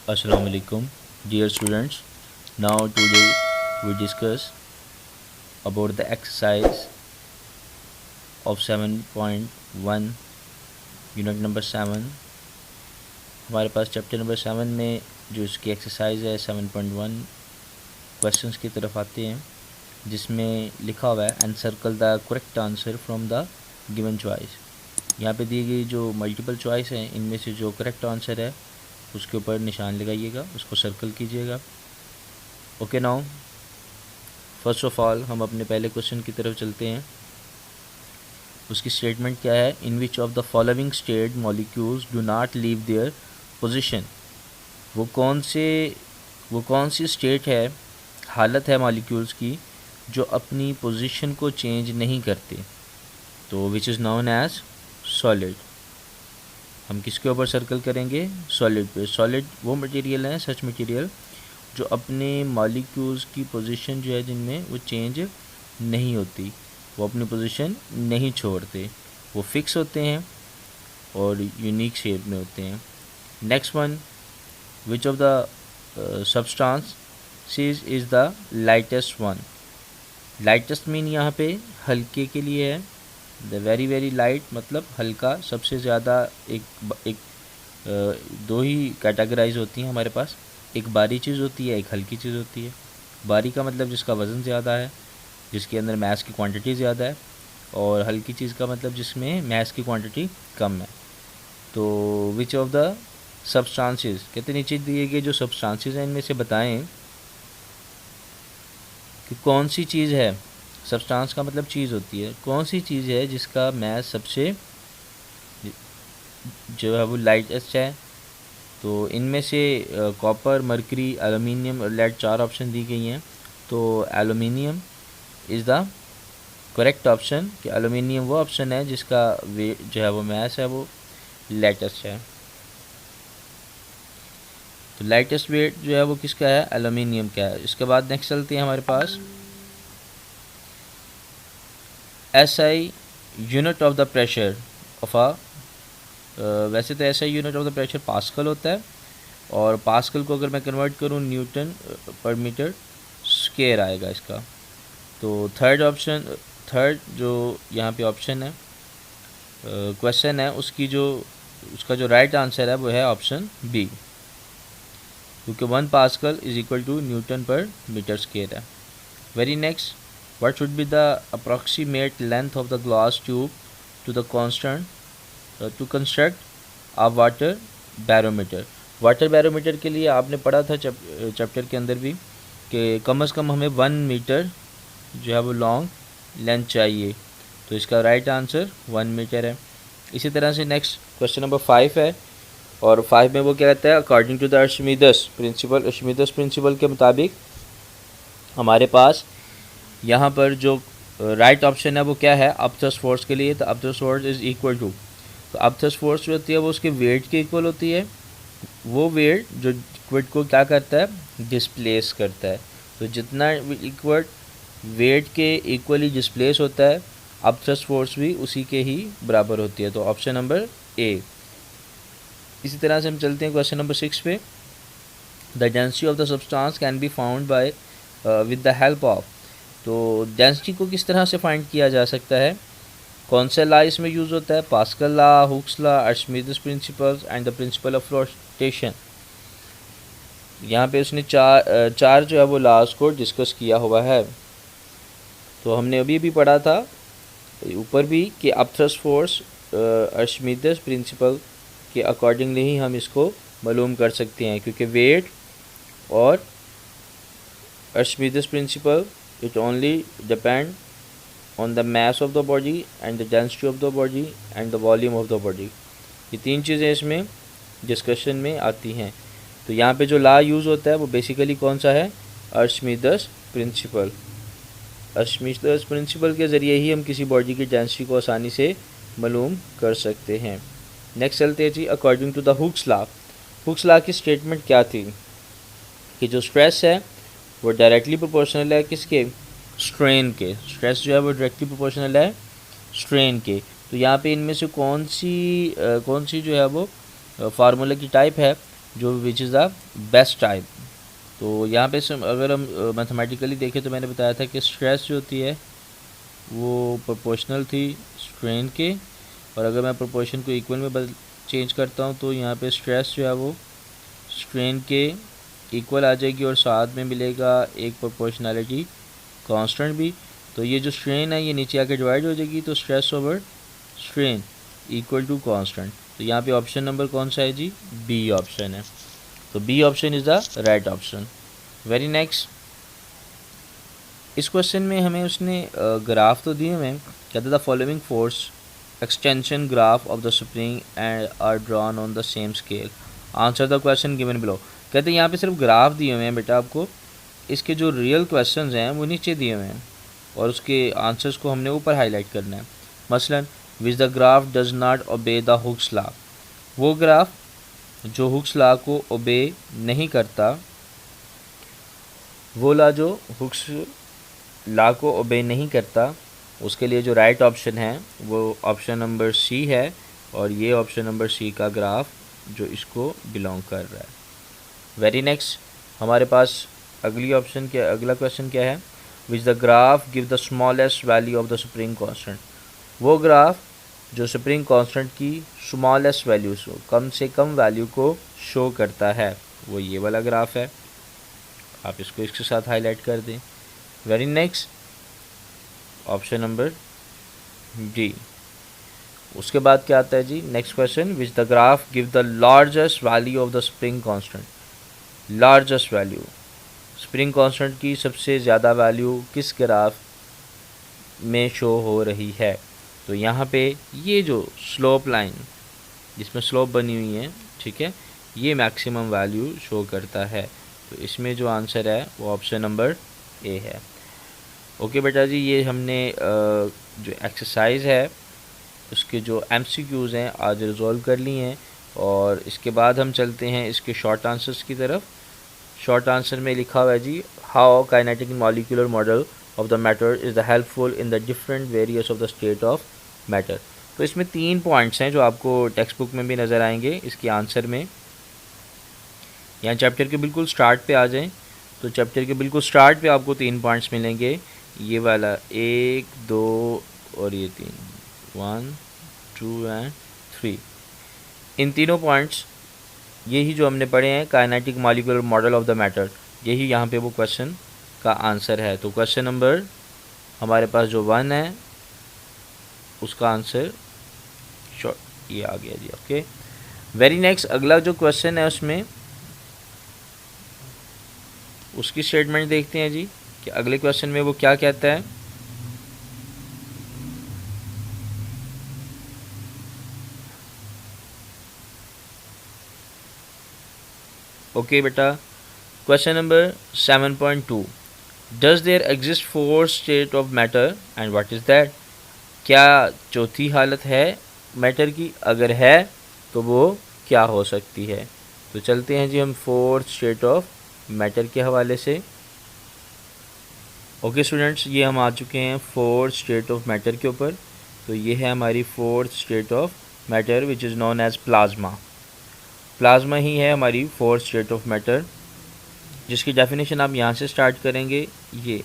Assalamu alaikum, dear students. Now today we discuss about the exercise of 7.1 unit number 7। हमारे पास chapter number 7 में जो इसकी exercise है 7.1 questions की तरफ आते हैं, जिसमें लिखा हुआ है and circle the correct answer from the given choice. यहाँ पे दी गई जो मल्टीपल चॉइस हैं, इनमें से जो करेक्ट आंसर है उसके ऊपर निशान लगाइएगा, उसको सर्कल कीजिएगा। Okay, now first of all हम अपने पहले क्वेश्चन की तरफ चलते हैं। उसकी स्टेटमेंट क्या है? In which of the following state molecules do not leave their position. वो कौन सी स्टेट है, हालत है मॉलिक्यूल्स की, जो अपनी पोजीशन को चेंज नहीं करते। तो which is known as solid. हम किसके ऊपर सर्कल करेंगे? सॉलिड पे। सॉलिड वो मटेरियल है, सच मटेरियल जो अपने मॉलिक्यूल्स की पोजीशन जो है जिनमें वो चेंज नहीं होती, वो अपनी पोजीशन नहीं छोड़ते, वो फिक्स होते हैं और यूनिक शेप में होते हैं। Next one, which of the substances is the lightest one. Lightest mean यहाँ पे हल्के के लिए है। द वेरी वेरी लाइट मतलब हल्का, सबसे ज़्यादा। एक दो ही कैटेगराइज होती हैं हमारे पास, एक भारी चीज़ होती है, एक हल्की चीज़ होती है। भारी का मतलब जिसका वज़न ज़्यादा है, जिसके अंदर मैस की क्वांटिटी ज़्यादा है, और हल्की चीज़ का मतलब जिसमें मैस की क्वांटिटी कम है। तो विच ऑफ द सब्सटेंसेस, कहते नीचे दिए गए जो सब्सटेंसेस हैं इनमें से बताएं कि कौन सी चीज़ है। सब्सटेंस का मतलब चीज़ होती है। कौन सी चीज़ है जिसका मैस सबसे जो है वो लाइटेस्ट है। तो इनमें से कॉपर, मरकरी, एलुमिनियम और लेड 4 ऑप्शन दी गई हैं। तो aluminium is the correct option, कि एलुमिनियम वो ऑप्शन है जिसका वेट जो है वो मैस है वो लाइटेस्ट है। तो लाइटेस्ट वेट जो है वो किसका है? एलुमिनियम का है। इसके बाद नेक्स्ट चलते हैं हमारे पास SI unit of the pressure of वैसे तो SI unit of the pressure pascal होता है, और पास्कल को अगर मैं कन्वर्ट करूँ न्यूटन पर मीटर स्क्वायर आएगा इसका। तो थर्ड जो यहाँ पे ऑप्शन है, क्वेश्चन है, उसका जो राइट आंसर है वो है ऑप्शन बी, क्योंकि 1 pascal is equal to newton per metre square है। Very next, what should be the approximate length of the glass tube to the to construct a water barometer। Water barometer के लिए आपने पढ़ा था chapter के अंदर भी कि कम से कम हमें 1 मीटर जो है वो लॉन्ग लेंथ चाहिए। तो इसका राइट आंसर 1 मीटर है। इसी तरह से नेक्स्ट क्वेश्चन नंबर 5 है, और 5 में वो क्या कहता है? अकॉर्डिंग टू द अर्शिमिदस प्रिंसिपल के मुताबिक हमारे पास यहाँ पर जो राइट ऑप्शन है वो क्या है अपथ्रस्ट फोर्स के लिए? तो upthrust force is equal to, तो अपथ्रस्ट फोर्स जो होती है वो उसके वेट के इक्वल होती है। वो वेट जो लिक्विड को क्या करता है? डिस्प्लेस करता है। तो जितना लिक्विड वेट के इक्वली डिस्प्लेस होता है, अपथ्रस्ट फोर्स भी उसी के ही बराबर होती है। तो ऑप्शन नंबर ए। इसी तरह से हम चलते हैं क्वेश्चन नंबर 6 पे। The density of the substance can be found by with the help of. तो डेंसिटी को किस तरह से फाइंड किया जा सकता है? कौन सा लॉ इसमें यूज़ होता है? Pascal law, Hooke's law, Archimedes principles and the principle of rotation. यहाँ पे उसने चार जो है वो लॉज को डिस्कस किया हुआ है। तो हमने अभी भी पढ़ा था ऊपर भी कि अपथ्रस्ट फोर्स अर्शिमिदस प्रिंसिपल के अकॉर्डिंगली ही हम इसको मालूम कर सकते हैं, क्योंकि वेट और अर्शिमिदस principal it only depend on the mass of the body and the density of the body and the volume of the body। ये 3 चीज़ें इसमें डिस्कशन में आती हैं। तो यहाँ पे जो लॉ यूज़ होता है वो बेसिकली कौन सा है? अर्शिमिदस प्रिंसिपल। अर्शिमिदस प्रिंसिपल के ज़रिए ही हम किसी बॉडी की डेंसिटी को आसानी से मालूम कर सकते हैं। नेक्स्ट चलते हैं जी, according to the Hooke's law. Hooke's law की स्टेटमेंट क्या थी? कि जो स्ट्रेस है वो डायरेक्टली प्रोपोर्शनल है किसके? स्ट्रेन के। स्ट्रेस जो है वो डायरेक्टली प्रोपोर्शनल है स्ट्रेन के। तो यहाँ पे इनमें से कौन सी जो है वो फार्मूला की टाइप है जो which is the best type. तो यहाँ पे अगर हम मैथमेटिकली देखें तो मैंने बताया था कि स्ट्रेस जो होती है वो प्रोपोर्शनल थी स्ट्रेन के, और अगर मैं प्रोपोर्शन को इक्वल में चेंज करता हूँ तो यहाँ पे स्ट्रेस जो है वो स्ट्रेन के इक्वल आ जाएगी और साथ में मिलेगा एक प्रोपोर्शनैलिटी कांस्टेंट भी। तो ये जो स्ट्रेन है ये नीचे आके डिवाइड हो जाएगी, तो stress over strain equal to constant. तो यहाँ पे ऑप्शन नंबर कौन सा है जी? बी ऑप्शन है। तो B option is the right option. Very next, इस क्वेश्चन में हमें उसने ग्राफ तो दिए हुए हैं, कहते the following force extension graph of the spring and are drawn on the same scale, answer the question given below. कहते हैं यहाँ पे सिर्फ ग्राफ दिए हुए हैं बेटा आपको, इसके जो रियल क्वेश्चंस हैं वो नीचे दिए हुए हैं और उसके आंसर्स को हमने ऊपर हाईलाइट करना है। मसलन विच the graph does not obey the Hooke's law, वो ग्राफ जो हुक्स लॉ को ओबे नहीं करता, वो लॉ जो हुक्स लॉ को ओबे नहीं करता, उसके लिए जो राइट ऑप्शन है वो ऑप्शन नंबर सी है, और ये ऑप्शन नंबर सी का ग्राफ जो इसको बिलोंग कर रहा है। वेरी नेक्स्ट, हमारे पास अगला क्वेश्चन क्या है? विच the graph give the smallest value of the spring constant, वो ग्राफ जो स्प्रिंग कांस्टेंट की स्मॉलेस्ट वैल्यू को, कम से कम वैल्यू को शो करता है, वो ये वाला ग्राफ है। आप इसको इसके साथ हाईलाइट कर दें। Very next, option number D. उसके बाद क्या आता है जी? Next question, which the graph give the largest value of the spring constant, largest value spring constant की सबसे ज़्यादा वैल्यू किस ग्राफ में शो हो रही है? तो यहाँ पे ये जो स्लोप लाइन जिसमें स्लोप बनी हुई है, ठीक है, ये मैक्सिमम वैल्यू शो करता है। तो इसमें जो आंसर है वो ऑप्शन नंबर ए है। ओके बेटा जी, ये हमने जो एक्सरसाइज है उसके जो MCQs हैं आज रिजॉल्व कर लिए हैं, और इसके बाद हम चलते हैं इसके शॉर्ट आंसर्स की तरफ। शॉर्ट आंसर में लिखा हुआ है जी, how kinetic molecular model of the matter is the helpful in the different various of the state of matter. तो इसमें 3 पॉइंट्स हैं जो आपको टेक्स्ट बुक में भी नज़र आएंगे इसके आंसर में। यहाँ चैप्टर के बिल्कुल स्टार्ट पे आ जाएं तो चैप्टर के बिल्कुल स्टार्ट पे आपको 3 पॉइंट्स मिलेंगे, ये वाला 1, 2 और ये 3, 1, 2 एंड 3। इन तीनों पॉइंट्स यही जो हमने पढ़े हैं kinetic molecular model of the matter, यही यहाँ पे वो क्वेश्चन का आंसर है। तो क्वेश्चन नंबर हमारे पास जो 1 है उसका आंसर शॉर्ट ये आ गया जी। ओके, वेरी नेक्स्ट, अगला जो क्वेश्चन है उसमें उसकी स्टेटमेंट देखते हैं जी कि अगले क्वेश्चन में वो क्या कहता है। ओके बेटा, question number 7.2, does there exist 4 state of matter and what is that, क्या चौथी हालत है मैटर की? अगर है तो वो क्या हो सकती है? तो चलते हैं जी हम 4th स्टेट ऑफ मैटर के हवाले से। ओके स्टूडेंट्स, ये हम आ चुके हैं 4th स्टेट ऑफ मैटर के ऊपर। तो ये है हमारी 4th state of matter which is known as plasma. Plasma ही है हमारी 4th स्टेट ऑफ मैटर, जिसकी डेफिनेशन आप यहाँ से स्टार्ट करेंगे। ये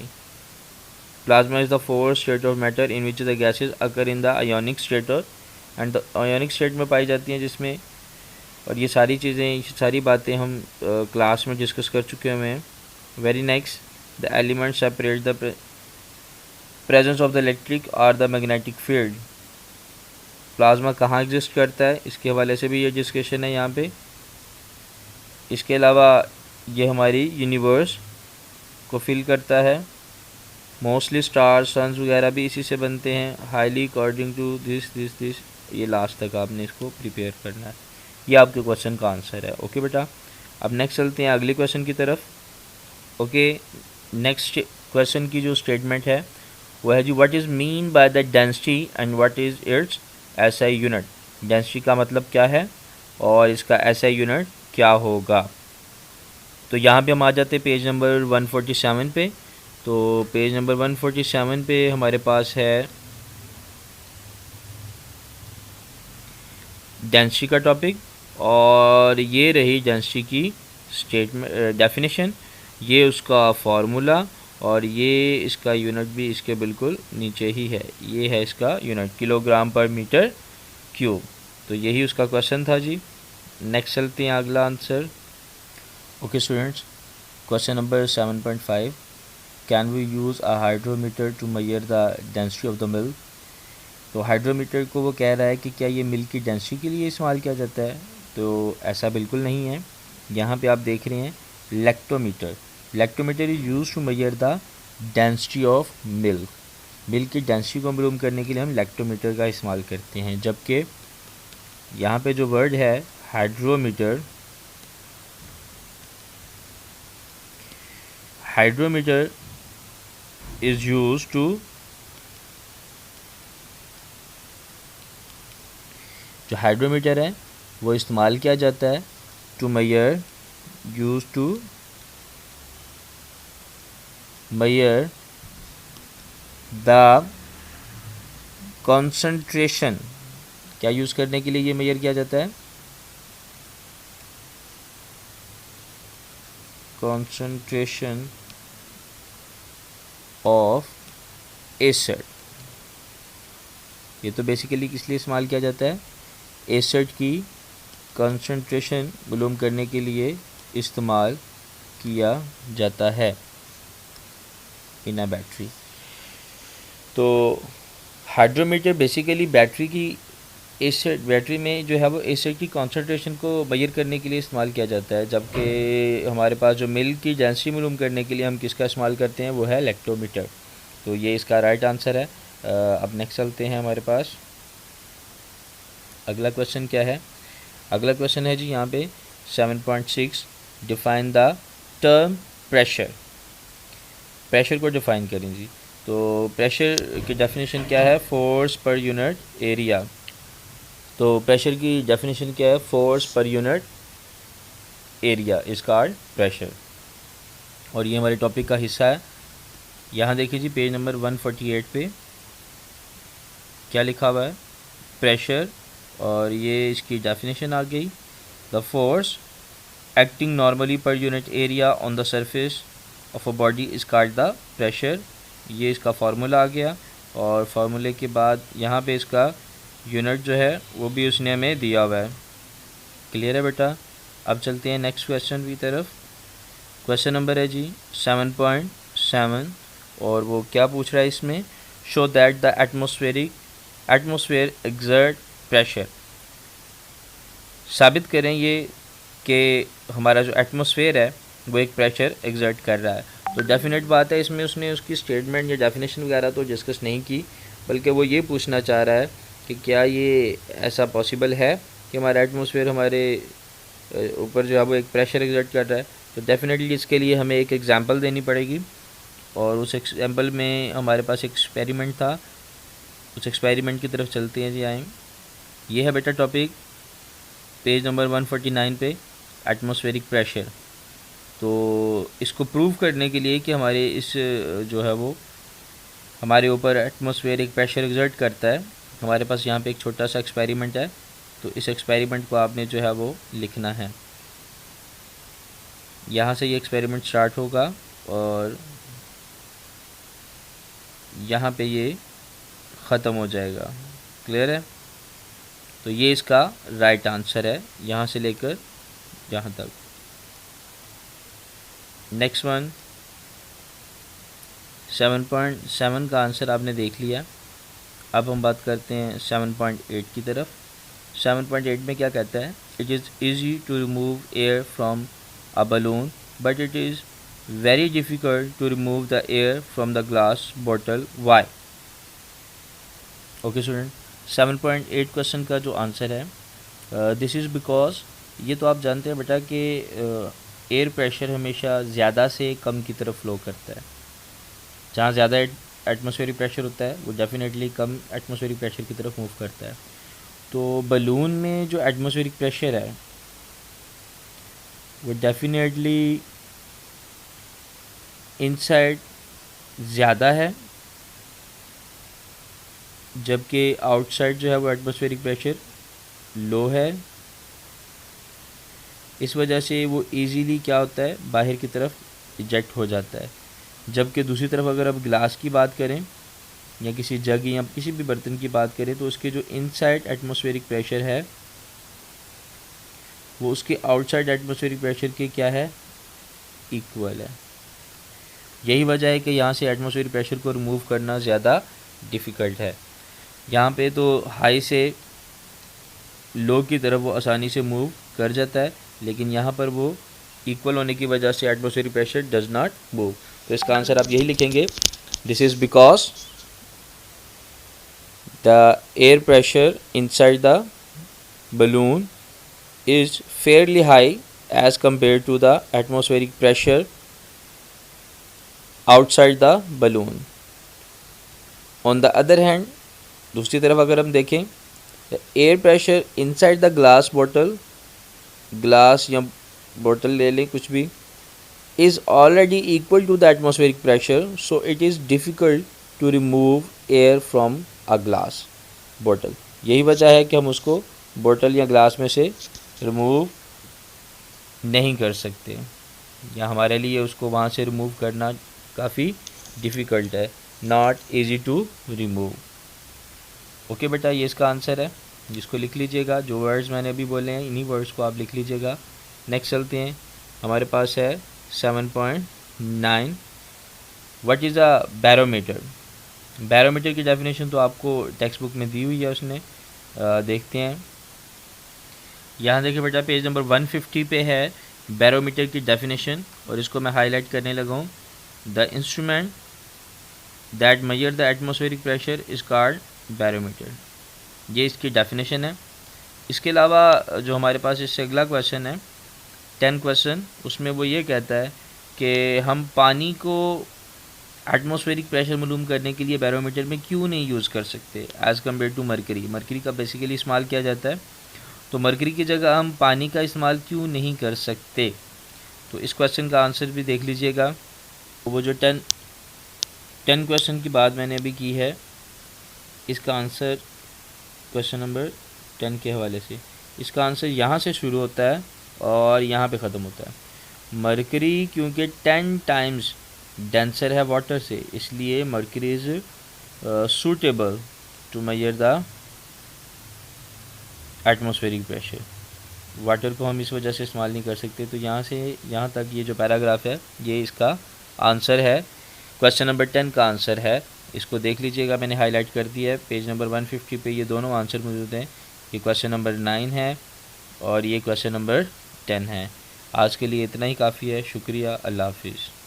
plasma is the 4th state of matter in which the gases occur in the ionic state and the ionic state में पाई जाती हैं जिसमें, और ये सारी चीज़ें, ये सारी बातें हम क्लास में डिस्कस कर चुके हुए हैं। Very next, the element separate the presence of the electric और द मैग्नेटिक फील्ड। प्लाज्मा कहाँ एग्जिस्ट करता है इसके हवाले से भी ये डिस्कशन है यहाँ पे। इसके अलावा ये हमारी यूनिवर्स को फिल करता है, मोस्टली स्टार्स सन्स वगैरह भी इसी से बनते हैं। हाईली अकॉर्डिंग टू दिस ये लास्ट तक आपने इसको प्रिपेयर करना है। ये आपके क्वेश्चन का आंसर है। ओके बेटा, अब नेक्स्ट चलते हैं अगले क्वेश्चन की तरफ। ओके, नेक्स्ट क्वेश्चन की जो स्टेटमेंट है वो है जी, what is mean by the density and what is its SI unit. Density का मतलब क्या है और इसका SI यूनिट क्या होगा? तो यहाँ पे हम आ जाते हैं पेज नंबर 147 पे। तो पेज नंबर 147 पे हमारे पास है डेंसिटी का टॉपिक, और ये रही डेंसिटी की स्टेटमेंट डेफिनेशन, ये उसका फार्मूला, और ये इसका यूनिट भी इसके बिल्कुल नीचे ही है, ये है इसका यूनिट किलोग्राम पर मीटर क्यूब। तो यही उसका क्वेश्चन था जी। नेक्स्ट चलते हैं अगला answer. Okay students, question number 7.5, can we use a hydrometer to measure the density of the milk. तो हाइड्रोमीटर को वो कह रहा है कि क्या ये मिल्क की डेंसिटी के लिए इस्तेमाल किया जाता है। तो ऐसा बिल्कुल नहीं है। यहाँ पे आप देख रहे हैं lactometer, lactometer is use to measure the density of milk. Milk की डेंसिटी को मालूम करने के लिए हम लैक्टोमीटर का इस्तेमाल करते हैं, जबकि यहाँ पे जो वर्ड है hydrometer, hydrometer is use to, जो हाइड्रोमीटर है वो इस्तेमाल किया जाता है to measure, use to measure the concentration. क्या यूज़ करने के लिए ये मेजर किया जाता है, कॉन्सेंट्रेशन ऑफ एसिड। ये तो बेसिकली किस लिए इस्तेमाल किया जाता है, एसिड की कंसंट्रेशन मालूम करने के लिए इस्तेमाल किया जाता है इन अ बैटरी। तो हाइड्रोमीटर बेसिकली बैटरी की एसिड, बैटरी में जो है वो एसिड की कंसंट्रेशन को मेजर करने के लिए इस्तेमाल किया जाता है, जबकि हमारे पास जो मिल्क की डेंसिटी मालूम करने के लिए हम किसका इस्तेमाल करते हैं, वो है लैक्टोमीटर। तो ये इसका राइट आंसर है। अब नेक्स्ट चलते हैं हमारे पास। अगला क्वेश्चन क्या है, अगला क्वेश्चन है जी यहाँ पे 7.6, define the term pressure. Pressure को डिफाइन करें जी। तो प्रेशर की डेफिनेशन क्या है, फोर्स पर यूनिट एरिया। तो प्रेशर की डेफिनेशन क्या है, force per unit area is called pressure. और ये हमारे टॉपिक का हिस्सा है। यहाँ देखिए जी पेज नंबर 148 पे क्या लिखा हुआ है, प्रेशर, और ये इसकी डेफिनेशन आ गई, the force acting normally per unit area on the surface of a body is called the pressure. ये इसका फार्मूला आ गया, और फार्मूले के बाद यहाँ पे इसका यूनिट जो है वो भी उसने हमें दिया हुआ है। क्लियर है बेटा। अब चलते हैं नेक्स्ट क्वेश्चन की तरफ। क्वेश्चन नंबर है जी 7.7, और वो क्या पूछ रहा है इसमें, show that the atmosphere exert pressure. साबित करें ये कि हमारा जो एटमॉस्फेयर है वो एक प्रेशर एक्सर्ट कर रहा है। तो डेफिनेट बात है, इसमें उसने उसकी स्टेटमेंट या डेफिनेशन वगैरह तो डिस्कस नहीं की, बल्कि वो ये पूछना चाह रहा है कि क्या ये ऐसा पॉसिबल है कि हमारा एटमॉस्फेयर हमारे ऊपर जो है वो एक प्रेशर एक्सर्ट कर रहा है। तो डेफिनेटली इसके लिए हमें एक एग्जांपल देनी पड़ेगी, और उस एग्जांपल में हमारे पास एक एक्सपेरिमेंट था। उस एक्सपेरिमेंट की तरफ चलते हैं जी, आएँ। ये है बेटा टॉपिक पेज नंबर 149 पे, एटमॉस्फेरिक प्रेशर। तो इसको प्रूव करने के लिए कि हमारे इस जो है वो हमारे ऊपर एटमॉस्फेयर एक प्रेशर एक्सर्ट करता है, हमारे पास यहाँ पे एक छोटा सा एक्सपेरिमेंट है। तो इस एक्सपेरिमेंट को आपने जो है वो लिखना है। यहाँ से ये एक्सपेरिमेंट स्टार्ट होगा और यहाँ पे ये ख़त्म हो जाएगा। क्लियर है। तो ये इसका राइट आंसर है यहाँ से लेकर यहाँ तक। नेक्स्ट वन 7.7 का आंसर आपने देख लिया। अब हम बात करते हैं 7.8 की तरफ। 7.8 में क्या कहता है, it is easy to remove air from a balloon but it is very difficult to remove the air from the glass bottle, why. Okay student, 7.8 question का जो आंसर है, दिस इज़ बिकॉज, ये तो आप जानते हैं बेटा कि एयर प्रेशर हमेशा ज़्यादा से कम की तरफ फ्लो करता है। जहाँ ज़्यादा एटमॉस्फेरिक प्रेशर होता है वो डेफिनेटली कम एटमॉस्फेरिक प्रेशर की तरफ मूव करता है। तो बलून में जो एटमॉस्फेरिक प्रेशर है वो डेफिनेटली इनसाइड ज़्यादा है, जबकि आउटसाइड जो है वो एटमॉस्फेरिक प्रेशर लो है। इस वजह से वो ईज़िली क्या होता है, बाहर की तरफ इजेक्ट हो जाता है। जबकि दूसरी तरफ अगर आप ग्लास की बात करें या किसी जग या किसी भी बर्तन की बात करें तो उसके जो इनसाइड एटमॉस्फेरिक प्रेशर है वो उसके आउटसाइड एटमॉस्फेरिक प्रेशर के क्या है, इक्वल है। यही वजह है कि यहाँ से एटमॉस्फेरिक प्रेशर को रिमूव करना ज़्यादा डिफ़िकल्ट है। यहाँ पे तो हाई से लो की तरफ वो आसानी से मूव कर जाता है, लेकिन यहाँ पर वो इक्वल होने की वजह से atmospheric pressure does not move. तो इसका आंसर आप यही लिखेंगे, this is because the air pressure inside the balloon is fairly high as compared to the atmospheric pressure outside the balloon. On the other hand, दूसरी तरफ अगर हम देखें, the air pressure inside the glass bottle, glass या bottle ले लें कुछ भी, is already equal to the atmospheric pressure, so it is difficult to remove air from a glass bottle. यही वजह है कि हम उसको बोतल या ग्लास में से रिमूव नहीं कर सकते, या हमारे लिए उसको वहाँ से रिमूव करना काफ़ी डिफ़िकल्ट है, not easy to remove. Okay बेटा, ये इसका आंसर है, जिसको लिख लीजिएगा। जो वर्ड्स मैंने अभी बोले हैं इन्हीं वर्ड्स को आप लिख लीजिएगा। नेक्स्ट चलते हैं, हमारे पास है 7.9, what is a barometer. Barometer की डेफिनेशन तो आपको टेक्स्ट बुक में दी हुई है, उसने देखते हैं। यहाँ देखिए बेटा, पेज नंबर 150 पे है बैरोमीटर की डेफिनेशन, और इसको मैं हाईलाइट करने लगा हूँ। The instrument that major the atmospheric pressure is called barometer. ये इसकी डेफिनेशन है। इसके अलावा जो हमारे पास इससे अगला क्वेश्चन है 10 क्वेश्चन, उसमें वो ये कहता है कि हम पानी को एटमॉस्फेरिक प्रेशर मालूम करने के लिए बैरोमीटर में क्यों नहीं यूज़ कर सकते as compare to mercury. Mercury का बेसिकली इस्तेमाल किया जाता है, तो मरकरी की जगह हम पानी का इस्तेमाल क्यों नहीं कर सकते। तो इस क्वेश्चन का आंसर भी देख लीजिएगा। वो जो 10 क्वेश्चन की बात मैंने अभी की है, इसका आंसर क्वेश्चन नंबर 10 के हवाले से, इसका आंसर यहाँ से शुरू होता है और यहाँ पे ख़त्म होता है। मरकरी क्योंकि 10 टाइम्स डेंसर है वाटर से, इसलिए mercury is suitable to measure the atmospheric pressure. Water को हम इस वजह से इस्तेमाल नहीं कर सकते। तो यहाँ से यहाँ तक ये जो पैराग्राफ है ये इसका आंसर है, क्वेश्चन नंबर 10 का आंसर है। इसको देख लीजिएगा, मैंने हाईलाइट कर दिया है। पेज नंबर 150 पे ये दोनों आंसर मौजूद हैं। ये क्वेश्चन नंबर 9 है और ये क्वेश्चन नंबर 10 है। आज के लिए इतना ही काफ़ी है। शुक्रिया, अल्लाह हाफिज़।